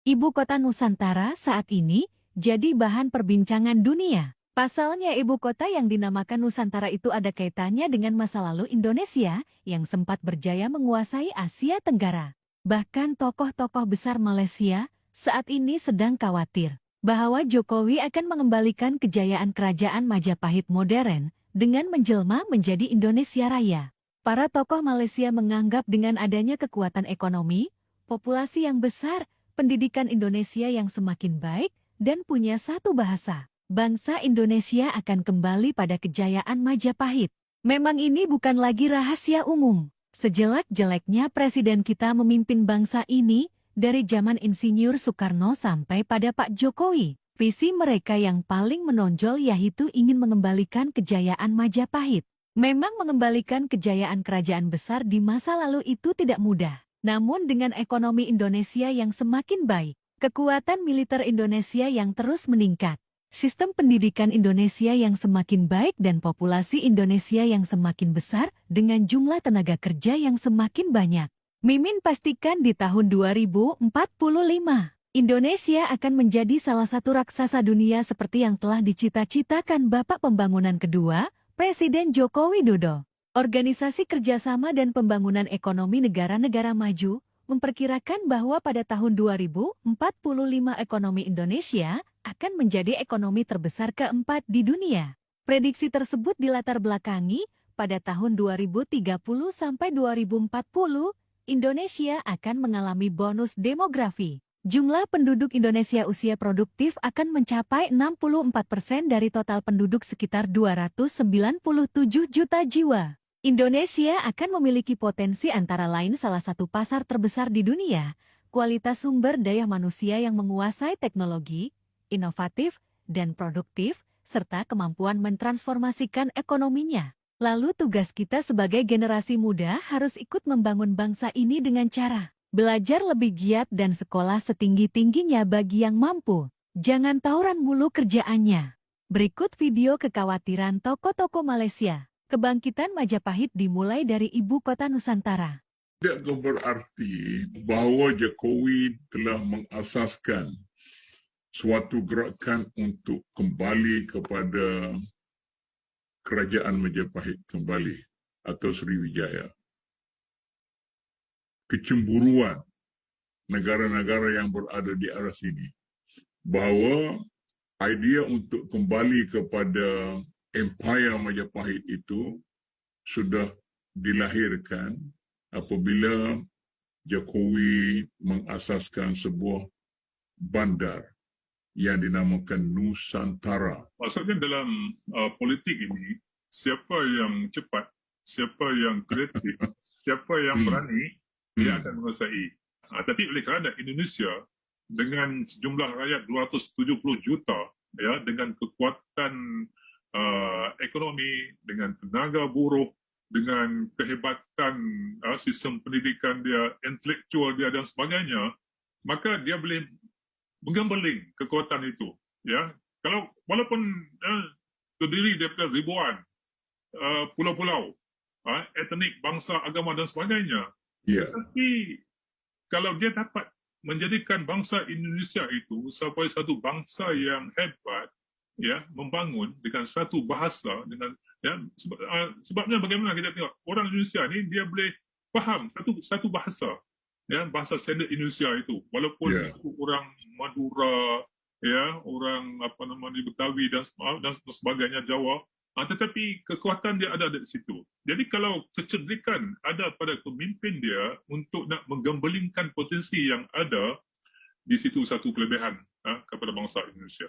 Ibu kota Nusantara saat ini jadi bahan perbincangan dunia. Pasalnya ibu kota yang dinamakan Nusantara itu ada kaitannya dengan masa lalu Indonesia yang sempat berjaya menguasai Asia Tenggara. Bahkan tokoh-tokoh besar Malaysia saat ini sedang khawatir bahwa Jokowi akan mengembalikan kejayaan kerajaan Majapahit modern dengan menjelma menjadi Indonesia Raya. Para tokoh Malaysia menganggap dengan adanya kekuatan ekonomi, populasi yang besar, pendidikan Indonesia yang semakin baik, dan punya satu bahasa, bangsa Indonesia akan kembali pada kejayaan Majapahit. Memang ini bukan lagi rahasia umum. Sejelek-jeleknya presiden kita memimpin bangsa ini, dari zaman Insinyur Soekarno sampai pada Pak Jokowi. Visi mereka yang paling menonjol yaitu ingin mengembalikan kejayaan Majapahit. Memang mengembalikan kejayaan kerajaan besar di masa lalu itu tidak mudah. Namun dengan ekonomi Indonesia yang semakin baik, kekuatan militer Indonesia yang terus meningkat, sistem pendidikan Indonesia yang semakin baik dan populasi Indonesia yang semakin besar dengan jumlah tenaga kerja yang semakin banyak. Mimin pastikan di tahun 2045, Indonesia akan menjadi salah satu raksasa dunia seperti yang telah dicita-citakan Bapak Pembangunan Kedua, Presiden Joko Widodo. Organisasi Kerjasama dan Pembangunan Ekonomi Negara-Negara Maju memperkirakan bahwa pada tahun 2045 ekonomi Indonesia akan menjadi ekonomi terbesar keempat di dunia. Prediksi tersebut dilatar belakangi pada tahun 2030 sampai 2040, Indonesia akan mengalami bonus demografi. Jumlah penduduk Indonesia usia produktif akan mencapai 64% dari total penduduk sekitar 297 juta jiwa. Indonesia akan memiliki potensi antara lain salah satu pasar terbesar di dunia, kualitas sumber daya manusia yang menguasai teknologi, inovatif, dan produktif, serta kemampuan mentransformasikan ekonominya. Lalu tugas kita sebagai generasi muda harus ikut membangun bangsa ini dengan cara belajar lebih giat dan sekolah setinggi-tingginya bagi yang mampu. Jangan tawuran mulu kerjaannya. Berikut video kekhawatiran tokoh-tokoh Malaysia. Kebangkitan Majapahit dimulai dari ibu kota Nusantara. Tidak berarti bahawa Jokowi telah mengasaskan suatu gerakan untuk kembali kepada kerajaan Majapahit kembali atau Sriwijaya. Kecemburuan negara-negara yang berada di arah sini bahawa idea untuk kembali kepada Empire Majapahit itu sudah dilahirkan apabila Jokowi mengasaskan sebuah bandar yang dinamakan Nusantara. Maksudnya dalam politik ini, siapa yang cepat, siapa yang kreatif, siapa yang berani, dia akan menguasai. Tapi oleh kerana Indonesia dengan jumlah rakyat 270 juta, ya, dengan kekuatan ekonomi, dengan tenaga buruh, dengan kehebatan sistem pendidikan dia, intelektual dia dan sebagainya, maka dia boleh menggembeling kekuatan itu. Ya, kalau walaupun terdiri daripada ribuan pulau-pulau, etnik, bangsa, agama dan sebagainya, tetapi kalau dia dapat menjadikan bangsa Indonesia itu sebagai satu bangsa yang hebat, ya, membangun dengan satu bahasa, dengan, ya, sebabnya bagaimana kita tengok orang Indonesia ni dia boleh faham satu bahasa, ya, bahasa standard Indonesia itu, walaupun orang Madura, ya, orang Betawi dan sebagainya, Jawa, tetapi kekuatan dia ada di situ. Jadi kalau kecerdikan ada pada pemimpin dia untuk nak menggembelingkan potensi yang ada, di situ satu kelebihan kepada bangsa Indonesia.